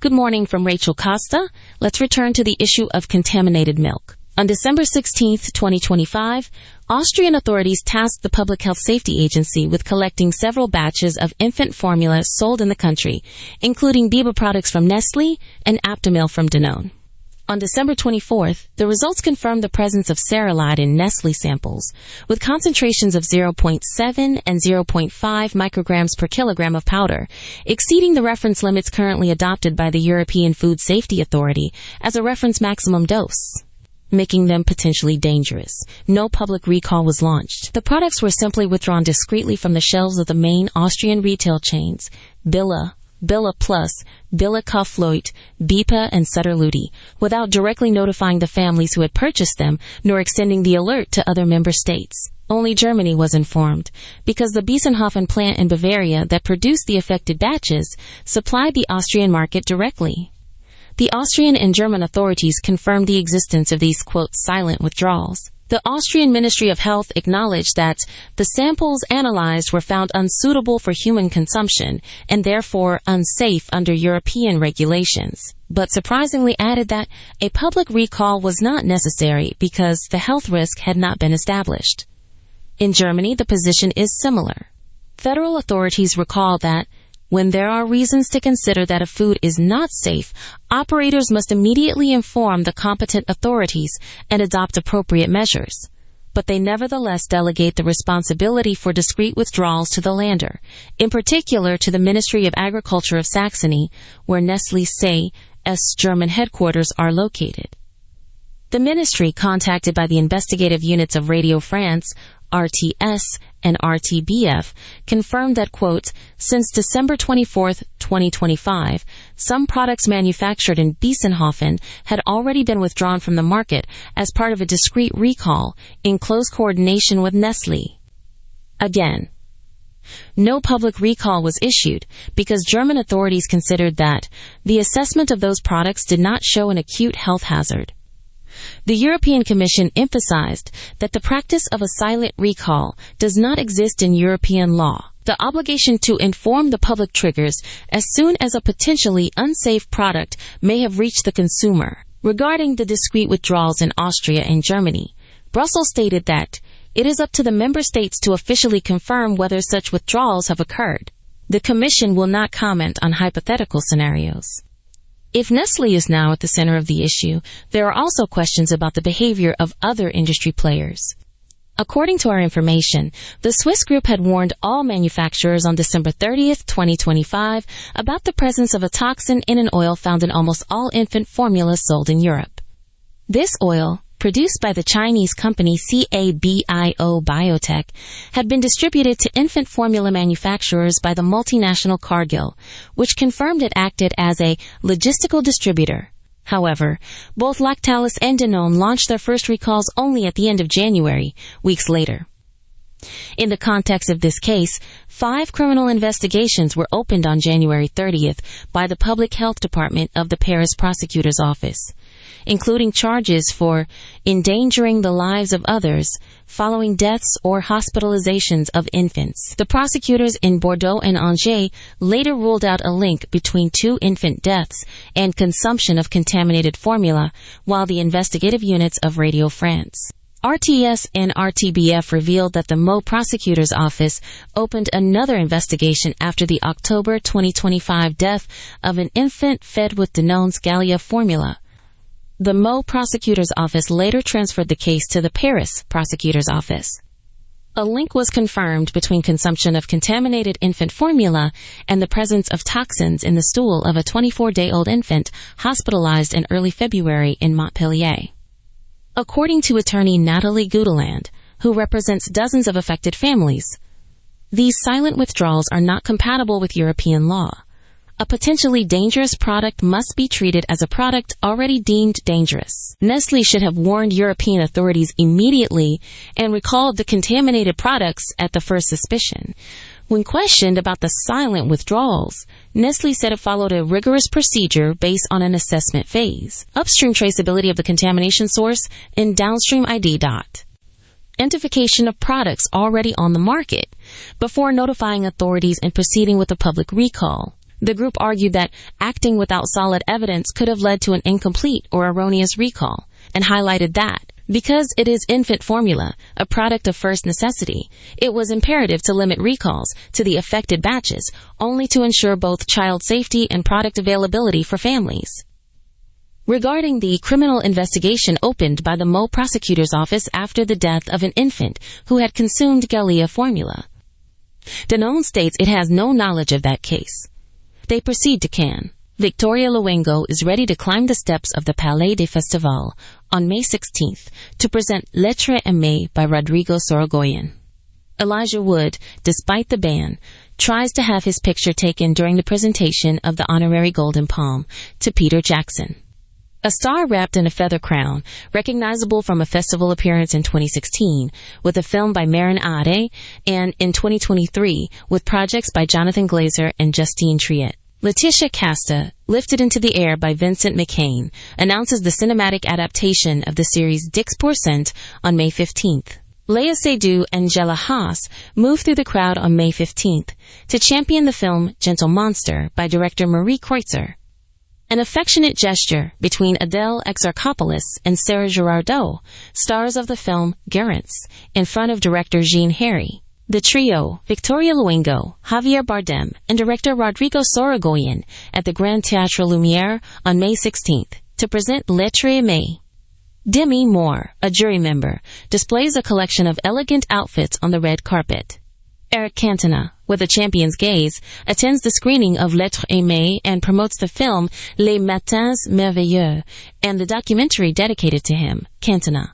Good morning from Rachel Costa. Let's return to the issue of contaminated milk. On December 16, 2025, Austrian authorities tasked the Public Health Safety Agency with collecting several batches of infant formula sold in the country, including Biba products from Nestlé and Aptamil from Danone. On December 24th, the results confirmed the presence of cerulide in Nestlé samples, with concentrations of 0.7 and 0.5 micrograms per kilogram of powder, exceeding the reference limits currently adopted by the European Food Safety Authority as a reference maximum dose, making them potentially dangerous. No public recall was launched. The products were simply withdrawn discreetly from the shelves of the main Austrian retail chains, Billa Plus, Billa Kaufleut, Bipa, and Sutter Ludi, without directly notifying the families who had purchased them, nor extending the alert to other member states. Only Germany was informed, because the Biesenhofen plant in Bavaria that produced the affected batches supplied the Austrian market directly. The Austrian and German authorities confirmed the existence of these, quote, silent withdrawals. The Austrian Ministry of Health acknowledged that the samples analyzed were found unsuitable for human consumption and therefore unsafe under European regulations, but surprisingly added that a public recall was not necessary because the health risk had not been established. In Germany, the position is similar. Federal authorities recall that when there are reasons to consider that a food is not safe, operators must immediately inform the competent authorities and adopt appropriate measures. But they nevertheless delegate the responsibility for discreet withdrawals to the lander, in particular to the Ministry of Agriculture of Saxony, where Nestlé's German headquarters are located. The ministry, contacted by the investigative units of Radio France, RTS, and RTBF, confirmed that, quote, since December 24, 2025, some products manufactured in Biesenhofen had already been withdrawn from the market as part of a discreet recall in close coordination with Nestlé. Again, no public recall was issued because German authorities considered that the assessment of those products did not show an acute health hazard. The European Commission emphasized that the practice of a silent recall does not exist in European law. The obligation to inform the public triggers as soon as a potentially unsafe product may have reached the consumer. Regarding the discreet withdrawals in Austria and Germany, Brussels stated that it is up to the member states to officially confirm whether such withdrawals have occurred. The Commission will not comment on hypothetical scenarios. If Nestlé is now at the center of the issue, there are also questions about the behavior of other industry players. According to our information, the Swiss group had warned all manufacturers on December 30, 2025, about the presence of a toxin in an oil found in almost all infant formulas sold in Europe. This oil, produced by the Chinese company CABIO Biotech, had been distributed to infant formula manufacturers by the multinational Cargill, which confirmed it acted as a logistical distributor. However, both Lactalis and Danone launched their first recalls only at the end of January, weeks later. In the context of this case, 5 criminal investigations were opened on January 30th by the Public Health Department of the Paris Prosecutor's Office, including charges for endangering the lives of others following deaths or hospitalizations of infants. The prosecutors in Bordeaux and Angers later ruled out a link between 2 infant deaths and consumption of contaminated formula, while the investigative units of Radio France, RTS, and RTBF revealed that the Meaux prosecutor's office opened another investigation after the October 2025 death of an infant fed with Danone's Gallia formula. The Meaux prosecutor's office later transferred the case to the Paris prosecutor's office. A link was confirmed between consumption of contaminated infant formula and the presence of toxins in the stool of a 24-day-old infant hospitalized in early February in Montpellier. According to attorney Nathalie Goudeland, who represents dozens of affected families, these silent withdrawals are not compatible with European law. A potentially dangerous product must be treated as a product already deemed dangerous. Nestlé should have warned European authorities immediately and recalled the contaminated products at the first suspicion. When questioned about the silent withdrawals, Nestlé said it followed a rigorous procedure based on an assessment phase, upstream traceability of the contamination source, and downstream identification of products already on the market, before notifying authorities and proceeding with a public recall. The group argued that acting without solid evidence could have led to an incomplete or erroneous recall, and highlighted that, because it is infant formula, a product of first necessity, it was imperative to limit recalls to the affected batches, only to ensure both child safety and product availability for families. Regarding the criminal investigation opened by the Mo prosecutor's office after the death of an infant who had consumed Galia formula, Danone states it has no knowledge of that case. They proceed to Cannes. Victoria Luengo is ready to climb the steps of the Palais des Festivals on May 16th to present Lettres Aimées by Rodrigo Sorogoyen. Elijah Wood, despite the ban, tries to have his picture taken during the presentation of the honorary Golden Palm to Peter Jackson. A star wrapped in a feather crown, recognizable from a festival appearance in 2016 with a film by Marin Ade, and in 2023 with projects by Jonathan Glazer and Justine Triet. Letitia Casta, lifted into the air by Vincent McCain, announces the cinematic adaptation of the series Dix Pourcent on May 15th. Léa Seydoux and Jella Haas move through the crowd on May 15th to champion the film Gentle Monster by director Marie Kreutzer. An affectionate gesture between Adele Exarchopoulos and Sarah Girardot, stars of the film Garance, in front of director Jean Harry. The trio, Victoria Luengo, Javier Bardem, and director Rodrigo Sorogoyen at the Grand Théâtre Lumière on May 16th to present Lettres Aimées. Demi Moore, a jury member, displays a collection of elegant outfits on the red carpet. Eric Cantona, with a champion's gaze, attends the screening of Lettres Aimées and promotes the film Les Matins Merveilleux and the documentary dedicated to him, Cantona.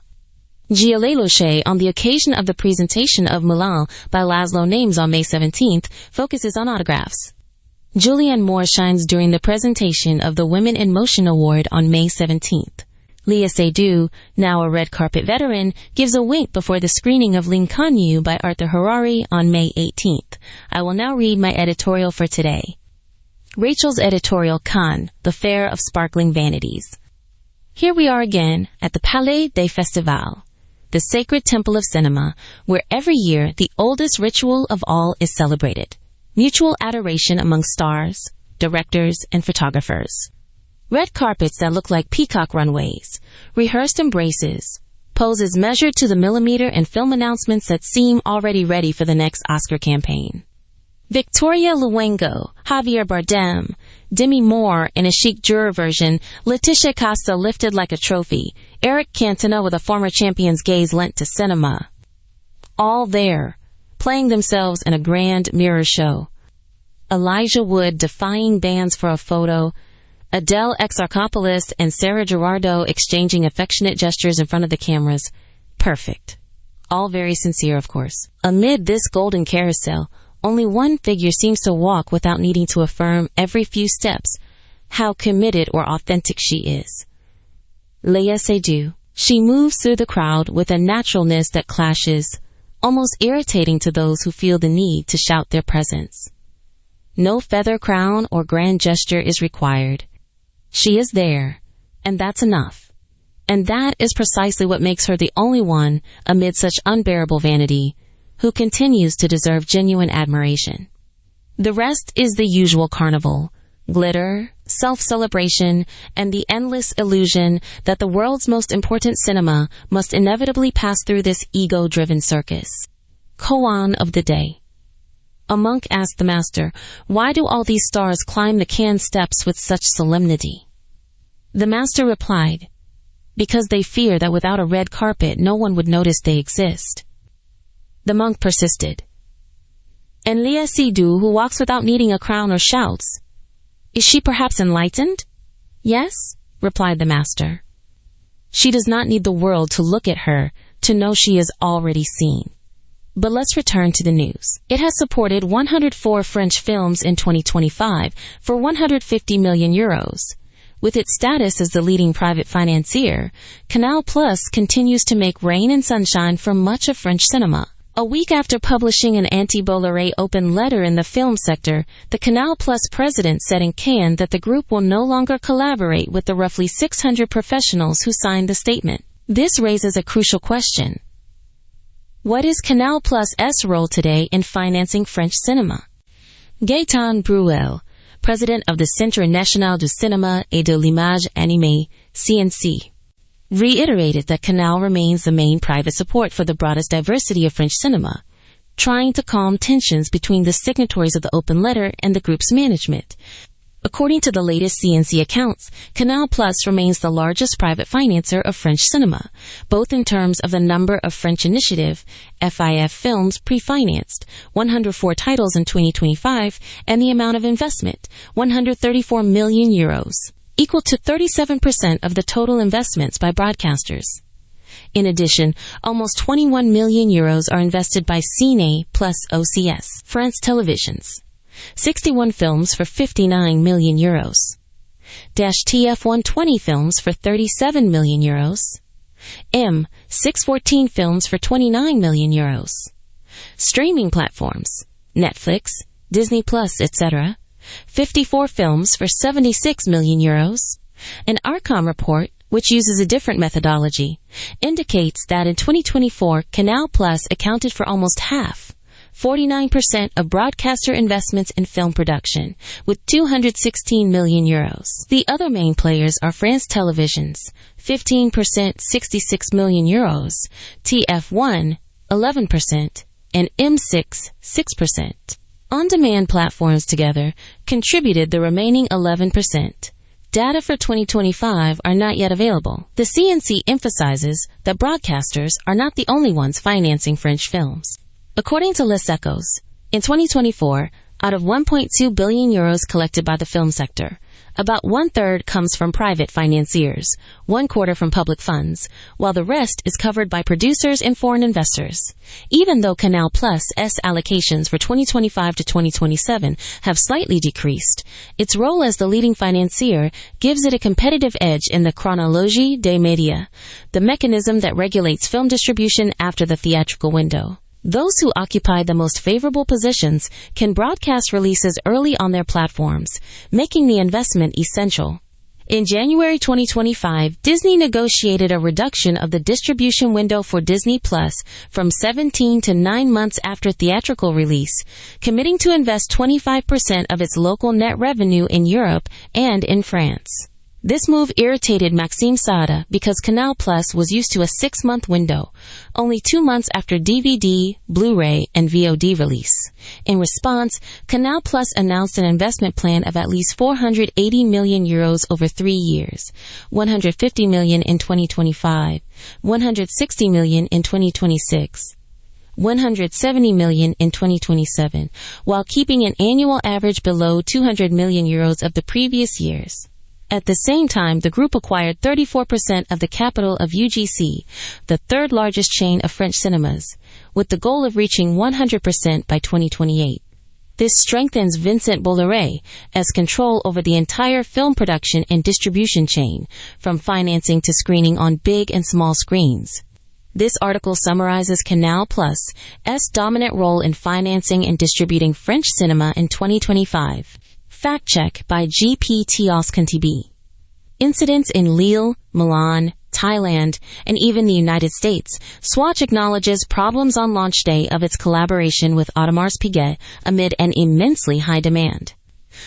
Gilles Lelouch, on the occasion of the presentation of Milan by Laszlo Names on May 17th, focuses on autographs. Julianne Moore shines during the presentation of the Women in Motion Award on May 17th. Léa Seydoux, now a red carpet veteran, gives a wink before the screening of L'Inconnu by Arthur Harari on May 18th. I will now read my editorial for today. Rachel's editorial, Cannes, the Fair of Sparkling Vanities. Here we are again at the Palais des Festivals, the sacred temple of cinema, where every year the oldest ritual of all is celebrated: mutual adoration among stars, directors, and photographers. Red carpets that look like peacock runways, rehearsed embraces, poses measured to the millimeter, and film announcements that seem already ready for the next Oscar campaign. Victoria Luengo, Javier Bardem, Demi Moore in a chic juror version, Letitia Casta lifted like a trophy, Eric Cantona with a former champion's gaze lent to cinema. All there, playing themselves in a grand mirror show. Elijah Wood defying bans for a photo, Adele Exarchopoulos and Sarah Girardot exchanging affectionate gestures in front of the cameras. Perfect. All very sincere, of course. Amid this golden carousel, only one figure seems to walk without needing to affirm every few steps how committed or authentic she is. Léa Seydoux. She moves through the crowd with a naturalness that clashes, almost irritating to those who feel the need to shout their presence. No feather crown or grand gesture is required. She is there, and that's enough. And that is precisely what makes her the only one, amid such unbearable vanity, who continues to deserve genuine admiration. The rest is the usual carnival: glitter, self-celebration, and the endless illusion that the world's most important cinema must inevitably pass through this ego-driven circus. Koan of the day. A monk asked the master, "Why do all these stars climb the Cannes steps with such solemnity?" The master replied, "Because they fear that without a red carpet no one would notice they exist." The monk persisted. "And Léa Seydoux, who walks without needing a crown or shouts, is she perhaps enlightened?" "Yes," replied the master. "She does not need the world to look at her to know she is already seen." But let's return to the news. It has supported 104 French films in 2025 for 150 million euros. With its status as the leading private financier, Canal Plus continues to make rain and sunshine for much of French cinema. A week after publishing an anti-Bolloré open letter in the film sector, the Canal Plus president said in Cannes that the group will no longer collaborate with the roughly 600 professionals who signed the statement. This raises a crucial question. What is Canal Plus' role today in financing French cinema? Gaëtan Bruel, president of the Centre National du Cinéma et de l'Image Animée, CNC, reiterated that Canal remains the main private support for the broadest diversity of French cinema, trying to calm tensions between the signatories of the open letter and the group's management. According to the latest CNC accounts, Canal Plus remains the largest private financer of French cinema, both in terms of the number of French Initiative (FIF) films pre-financed, 104 titles in 2025, and the amount of investment, 134 million euros, equal to 37% of the total investments by broadcasters. In addition, almost 21 million euros are invested by Ciné plus OCS, France Televisions. 61 films for 59 million euros. TF120 films for 37 million euros. M614 films for 29 million euros. Streaming platforms, Netflix, Disney Plus, etc. 54 films for 76 million euros. An Arcom report, which uses a different methodology, indicates that in 2024, Canal Plus accounted for almost half, 49% of broadcaster investments in film production, with 216 million euros. The other main players are France Televisions, 15%, 66 million euros, TF1, 11%, and M6, 6%. On-demand platforms together contributed the remaining 11%. Data for 2025 are not yet available. The CNC emphasizes that broadcasters are not the only ones financing French films. According to Les Echos, in 2024, out of 1.2 billion euros collected by the film sector, about one-third comes from private financiers, one-quarter from public funds, while the rest is covered by producers and foreign investors. Even though Canal Plus' allocations for 2025 to 2027 have slightly decreased, its role as the leading financier gives it a competitive edge in the chronologie des médias, the mechanism that regulates film distribution after the theatrical window. Those who occupy the most favorable positions can broadcast releases early on their platforms, making the investment essential. In January 2025, Disney negotiated a reduction of the distribution window for Disney Plus from 17 to 9 months after theatrical release, committing to invest 25% of its local net revenue in Europe and in France. This move irritated Maxime Sada because Canal Plus was used to a 6-month window, only 2 months after DVD, Blu-ray, and VOD release. In response, Canal Plus announced an investment plan of at least 480 million euros over 3 years, 150 million in 2025, 160 million in 2026. 170 million in 2027, while keeping an annual average below 200 million euros of the previous years. At the same time, the group acquired 34% of the capital of UGC, the third largest chain of French cinemas, with the goal of reaching 100% by 2028. This strengthens Vincent Bolloré as control over the entire film production and distribution chain, from financing to screening on big and small screens. This article summarizes Canal Plus' dominant role in financing and distributing French cinema in 2025. Fact check by GPTOSCNTB. Incidents in Lille, Milan, Thailand, and even the United States. Swatch acknowledges problems on launch day of its collaboration with Audemars Piguet amid an immensely high demand.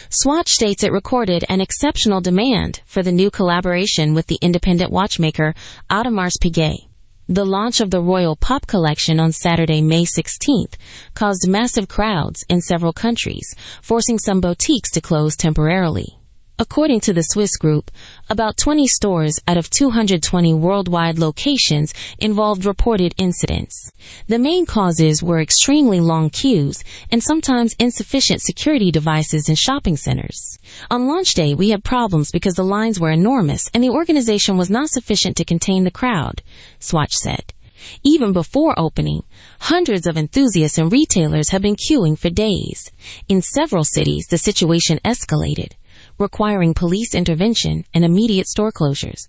Swatch states it recorded an exceptional demand for the new collaboration with the independent watchmaker Audemars Piguet. The launch of the Royal Pop collection on Saturday, May 16th, caused massive crowds in several countries, forcing some boutiques to close temporarily. According to the Swiss group, about 20 stores out of 220 worldwide locations involved reported incidents. The main causes were extremely long queues and sometimes insufficient security devices in shopping centers. On launch day, we had problems because the lines were enormous and the organization was not sufficient to contain the crowd, Swatch said. Even before opening, hundreds of enthusiasts and retailers have been queuing for days. In several cities, the situation escalated, requiring police intervention and immediate store closures.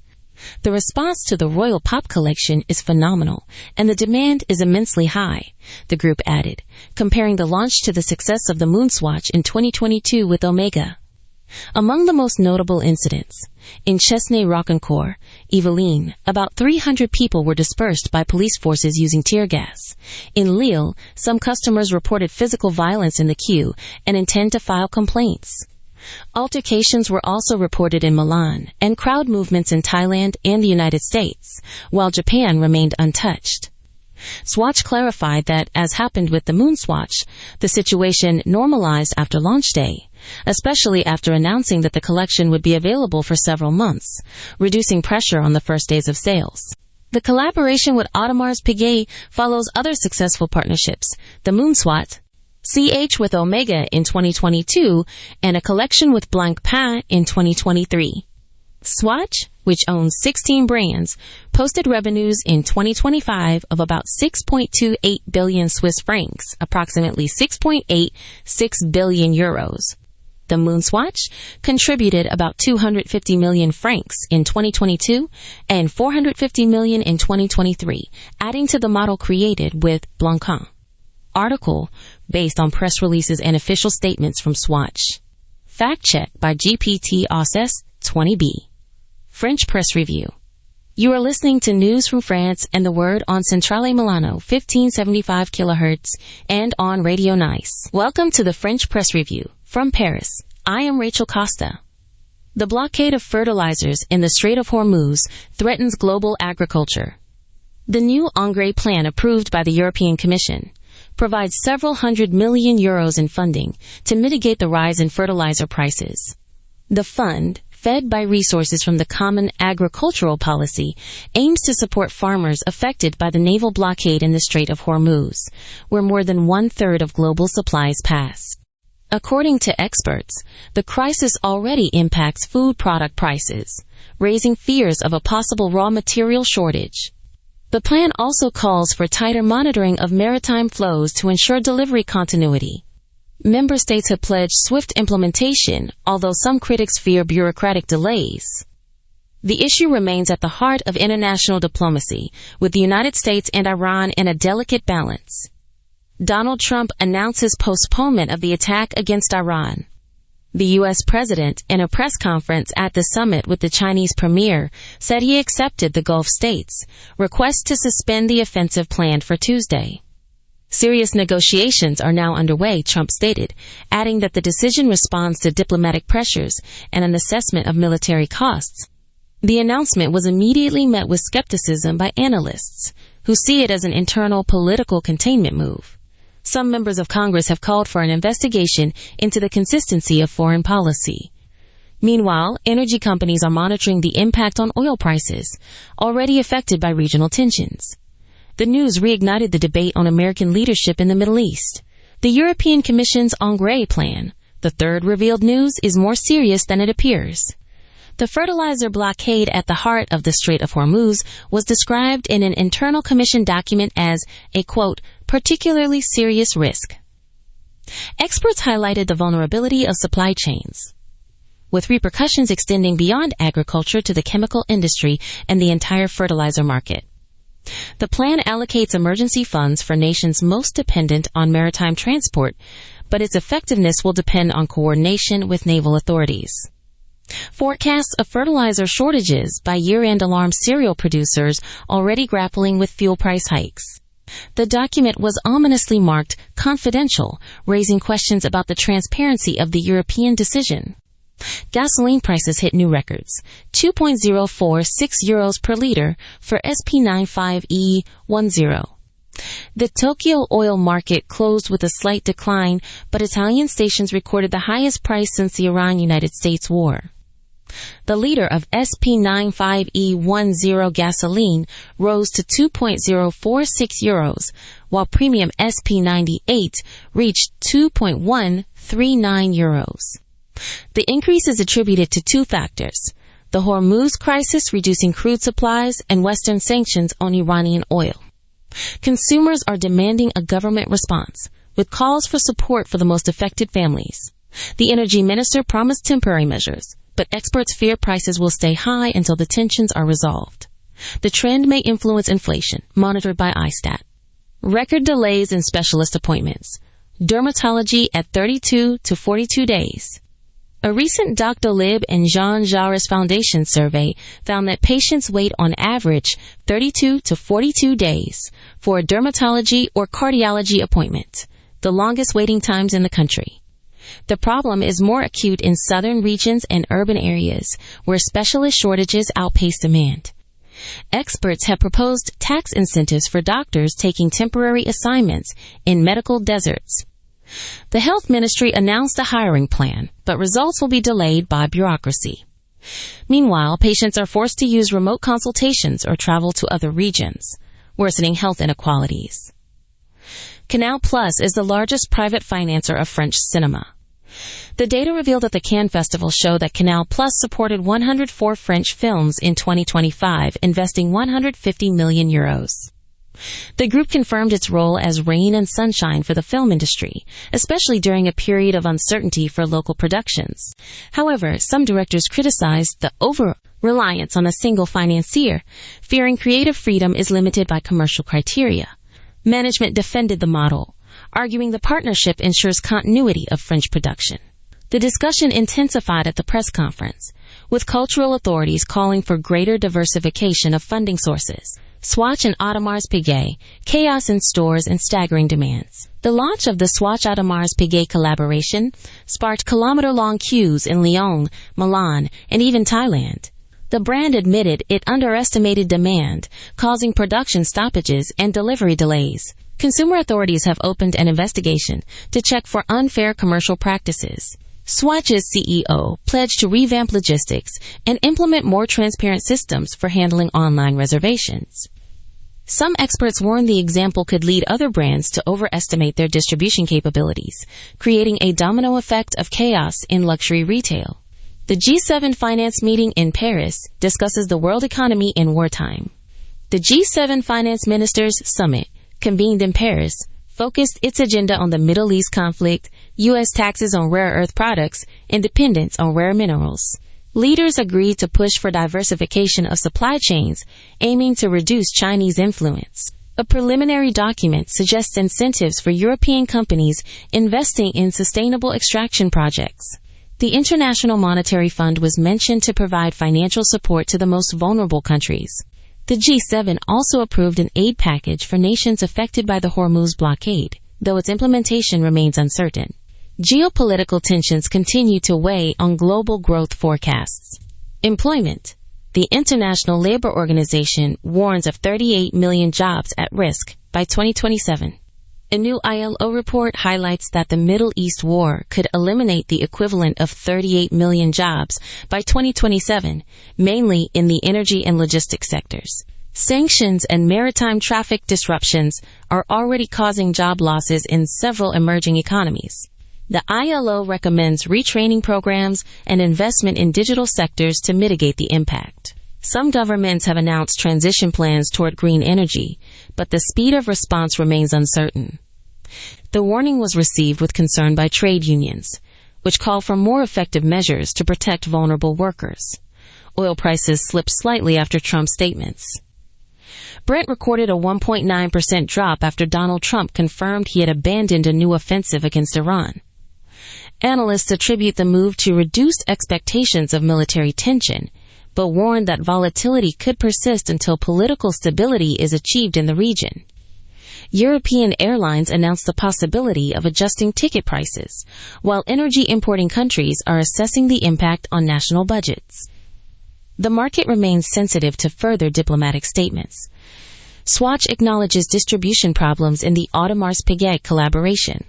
The response to the Royal Pop collection is phenomenal, and the demand is immensely high, the group added, comparing the launch to the success of the Moonswatch in 2022 with Omega. Among the most notable incidents, in Chesnay-Rocancourt, Yvelines, about 300 people were dispersed by police forces using tear gas. In Lille, some customers reported physical violence in the queue and intend to file complaints. Altercations were also reported in Milan and crowd movements in Thailand and the United States, while Japan remained untouched. Swatch clarified that, as happened with the Moon Swatch, the situation normalized after launch day, especially after announcing that the collection would be available for several months, reducing pressure on the first days of sales. The collaboration with Audemars Piguet follows other successful partnerships, the Moon Swatch, CH with Omega in 2022, and a collection with Blancpain in 2023. Swatch, which owns 16 brands, posted revenues in 2025 of about 6.28 billion Swiss francs, approximately 6.86 billion euros. The Moon Swatch contributed about 250 million francs in 2022 and 450 million in 2023, adding to the model created with Blancpain. Article based on press releases and official statements from Swatch. Fact check by GPT OSS 20B. French Press Review. You are listening to news from France and the Word on Centrale Milano 1575 kHz and on Radio Nice. Welcome to the French Press Review from Paris. I am Rachel Costa. The blockade of fertilizers in the Strait of Hormuz threatens global agriculture. The new Engrais plan approved by the European Commission provides several hundred million euros in funding to mitigate the rise in fertilizer prices. The fund, fed by resources from the Common Agricultural Policy, aims to support farmers affected by the naval blockade in the Strait of Hormuz, where more than one-third of global supplies pass. According to experts, the crisis already impacts food product prices, raising fears of a possible raw material shortage. The plan also calls for tighter monitoring of maritime flows to ensure delivery continuity. Member states have pledged swift implementation, although some critics fear bureaucratic delays. The issue remains at the heart of international diplomacy, with the United States and Iran in a delicate balance. Donald Trump announces postponement of the attack against Iran. The U.S. president, in a press conference at the summit with the Chinese premier, said he accepted the Gulf states' request to suspend the offensive planned for Tuesday. Serious negotiations are now underway, Trump stated, adding that the decision responds to diplomatic pressures and an assessment of military costs. The announcement was immediately met with skepticism by analysts, who see it as an internal political containment move. Some members of Congress have called for an investigation into the consistency of foreign policy. Meanwhile, energy companies are monitoring the impact on oil prices, already affected by regional tensions. The news reignited the debate on American leadership in the Middle East. The European Commission's Engrais plan, the third revealed news, is more serious than it appears. The fertilizer blockade at the heart of the Strait of Hormuz was described in an internal commission document as a, quote, particularly serious risk. Experts highlighted the vulnerability of supply chains, with repercussions extending beyond agriculture to the chemical industry and the entire fertilizer market. The plan allocates emergency funds for nations most dependent on maritime transport, but its effectiveness will depend on coordination with naval authorities. Forecasts of fertilizer shortages by year-end alarm cereal producers already grappling with fuel price hikes. The document was ominously marked confidential, raising questions about the transparency of the European decision. Gasoline prices hit new records, 2.046 euros per liter for SP95E10. The Tokyo oil market closed with a slight decline, but Italian stations recorded the highest price since the Iran-United States war. The liter of SP95E10 gasoline rose to 2.046 euros, while premium SP98 reached 2.139 euros. The increase is attributed to two factors: the Hormuz crisis reducing crude supplies and Western sanctions on Iranian oil. Consumers are demanding a government response, with calls for support for the most affected families. The energy minister promised temporary measures, but experts fear prices will stay high until the tensions are resolved. The trend may influence inflation, monitored by ISTAT. Record delays in specialist appointments. Dermatology at 32 to 42 days. A recent Doctolib and Jean Jaurès Foundation survey found that patients wait on average 32 to 42 days for a dermatology or cardiology appointment, the longest waiting times in the country. The problem is more acute in southern regions and urban areas, where specialist shortages outpace demand. Experts have proposed tax incentives for doctors taking temporary assignments in medical deserts. The Health Ministry announced a hiring plan, but results will be delayed by bureaucracy. Meanwhile, patients are forced to use remote consultations or travel to other regions, worsening health inequalities. Canal Plus is the largest private financer of French cinema. The data revealed at the Cannes Festival show that Canal Plus supported 104 French films in 2025, investing €150 million. The group confirmed its role as rain and sunshine for the film industry, especially during a period of uncertainty for local productions. However, some directors criticized the over-reliance on a single financier, fearing creative freedom is limited by commercial criteria. Management defended the model, arguing the partnership ensures continuity of French production. The discussion intensified at the press conference, with cultural authorities calling for greater diversification of funding sources. Swatch and Audemars Piguet, chaos in stores and staggering demands. The launch of the Swatch-Audemars Piguet collaboration sparked kilometer-long queues in Lyon, Milan, and even Thailand. The brand admitted it underestimated demand, causing production stoppages and delivery delays. Consumer authorities have opened an investigation to check for unfair commercial practices. Swatch's CEO pledged to revamp logistics and implement more transparent systems for handling online reservations. Some experts warn the example could lead other brands to overestimate their distribution capabilities, creating a domino effect of chaos in luxury retail. The G7 finance meeting in Paris discusses the world economy in wartime. The G7 Finance Ministers Summit, convened in Paris, focused its agenda on the Middle East conflict, U.S. taxes on rare earth products, and dependence on rare minerals. Leaders agreed to push for diversification of supply chains, aiming to reduce Chinese influence. A preliminary document suggests incentives for European companies investing in sustainable extraction projects. The International Monetary Fund was mentioned to provide financial support to the most vulnerable countries. The G7 also approved an aid package for nations affected by the Hormuz blockade, though its implementation remains uncertain. Geopolitical tensions continue to weigh on global growth forecasts. Employment. The International Labor Organization warns of 38 million jobs at risk by 2027. A new ILO report highlights that the Middle East war could eliminate the equivalent of 38 million jobs by 2027, mainly in the energy and logistics sectors. Sanctions and maritime traffic disruptions are already causing job losses in several emerging economies. The ILO recommends retraining programs and investment in digital sectors to mitigate the impact. Some governments have announced transition plans toward green energy, but the speed of response remains uncertain. The warning was received with concern by trade unions, which call for more effective measures to protect vulnerable workers. Oil prices slipped slightly after Trump's statements. Brent recorded a 1.9% drop after Donald Trump confirmed he had abandoned a new offensive against Iran. Analysts attribute the move to reduced expectations of military tension, but warned that volatility could persist until political stability is achieved in the region. European airlines announced the possibility of adjusting ticket prices, while energy importing countries are assessing the impact on national budgets. The market remains sensitive to further diplomatic statements. Swatch acknowledges distribution problems in the Audemars Piguet collaboration.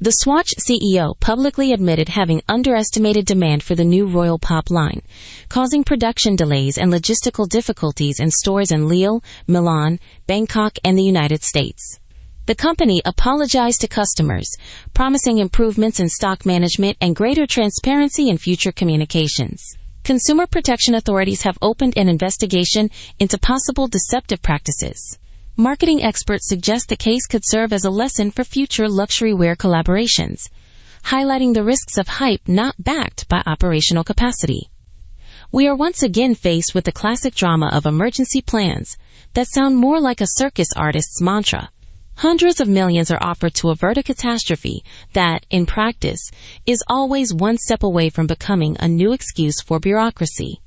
The Swatch CEO publicly admitted having underestimated demand for the new Royal Pop line, causing production delays and logistical difficulties in stores in Lille, Milan, Bangkok, and the United States. The company apologized to customers, promising improvements in stock management and greater transparency in future communications. Consumer protection authorities have opened an investigation into possible deceptive practices. Marketing experts suggest the case could serve as a lesson for future luxury wear collaborations, highlighting the risks of hype not backed by operational capacity. We are once again faced with the classic drama of emergency plans that sound more like a circus artist's mantra. Hundreds of millions are offered to avert a catastrophe that, in practice, is always one step away from becoming a new excuse for bureaucracy.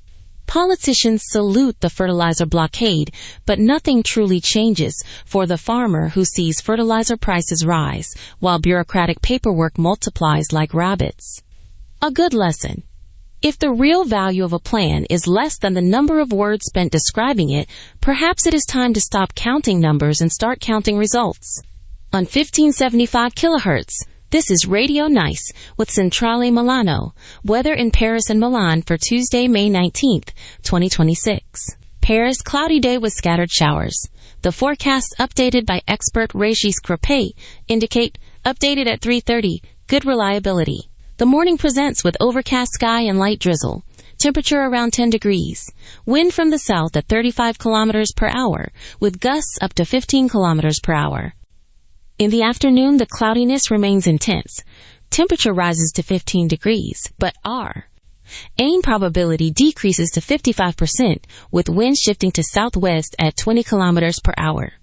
Politicians salute the fertilizer blockade, but nothing truly changes for the farmer who sees fertilizer prices rise while bureaucratic paperwork multiplies like rabbits. A good lesson. If the real value of a plan is less than the number of words spent describing it, perhaps it is time to stop counting numbers and start counting results. On 1575 kHz, this is Radio Nice with Centrale Milano. Weather in Paris and Milan for Tuesday, May 19th, 2026. Paris, cloudy day with scattered showers. The forecasts updated by expert Régis Crepé indicate updated at 3:30, good reliability. The morning presents with overcast sky and light drizzle. Temperature around 10 degrees. Wind from the south at 35 kilometers per hour, with gusts up to 15 kilometers per hour. In the afternoon, the cloudiness remains intense. Temperature rises to 15 degrees, but rain probability decreases to 55%, with wind shifting to southwest at 20 kilometers per hour.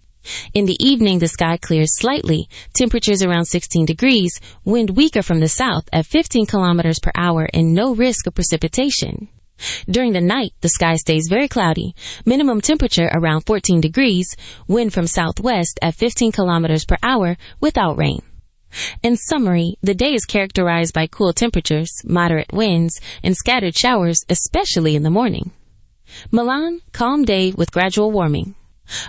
In the evening, the sky clears slightly, temperatures around 16 degrees, wind weaker from the south at 15 kilometers per hour, and no risk of precipitation. During the night, the sky stays very cloudy, minimum temperature around 14 degrees, wind from southwest at 15 kilometers per hour without rain. In summary, the day is characterized by cool temperatures, moderate winds, and scattered showers, especially in the morning. Milan, calm day with gradual warming.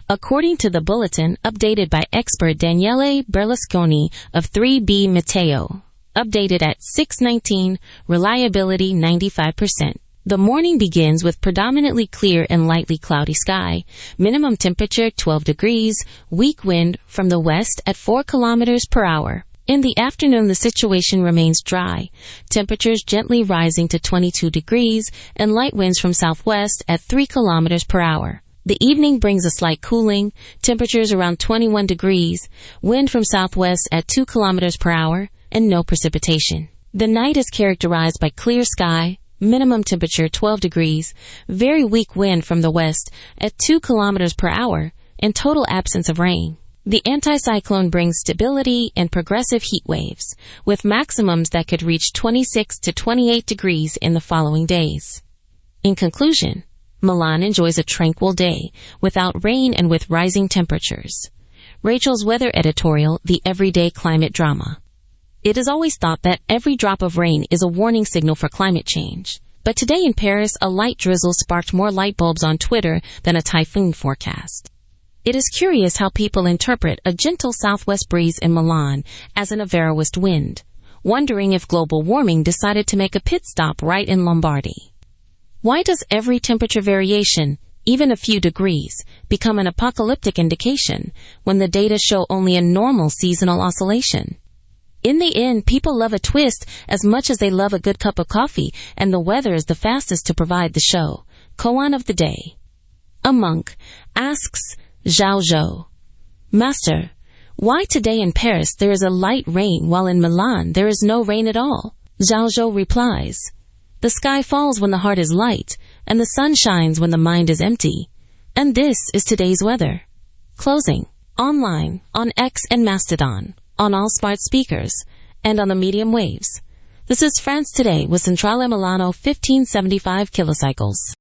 According to the bulletin updated by expert Daniele Berlusconi of 3B Meteo, updated at 6:19, reliability 95%. The morning begins with predominantly clear and lightly cloudy sky, minimum temperature 12 degrees, weak wind from the west at 4 kilometers per hour. In the afternoon, the situation remains dry, temperatures gently rising to 22 degrees and light winds from southwest at 3 kilometers per hour. The evening brings a slight cooling, temperatures around 21 degrees, wind from southwest at 2 kilometers per hour, and no precipitation. The night is characterized by clear sky, minimum temperature 12 degrees, very weak wind from the west at 2 kilometers per hour, and total absence of rain. The anticyclone brings stability and progressive heat waves, with maximums that could reach 26 to 28 degrees in the following days. In conclusion, Milan enjoys a tranquil day, without rain and with rising temperatures. Rachel's weather editorial, The Everyday Climate Drama. It is always thought that every drop of rain is a warning signal for climate change. But today in Paris, a light drizzle sparked more light bulbs on Twitter than a typhoon forecast. It is curious how people interpret a gentle southwest breeze in Milan as an Averroist wind, wondering if global warming decided to make a pit stop right in Lombardy. Why does every temperature variation, even a few degrees, become an apocalyptic indication when the data show only a normal seasonal oscillation? In the end, people love a twist as much as they love a good cup of coffee, and the weather is the fastest to provide the show. Koan of the day. A monk asks Zhao Zhou, "Master, why today in Paris there is a light rain while in Milan there is no rain at all?" Zhao Zhou replies, "The sky falls when the heart is light, and the sun shines when the mind is empty. And this is today's weather." Closing. Online, on X and Mastodon, on all smart speakers, and on the medium waves. This is France Today with Centrale Milano 1575 kilocycles.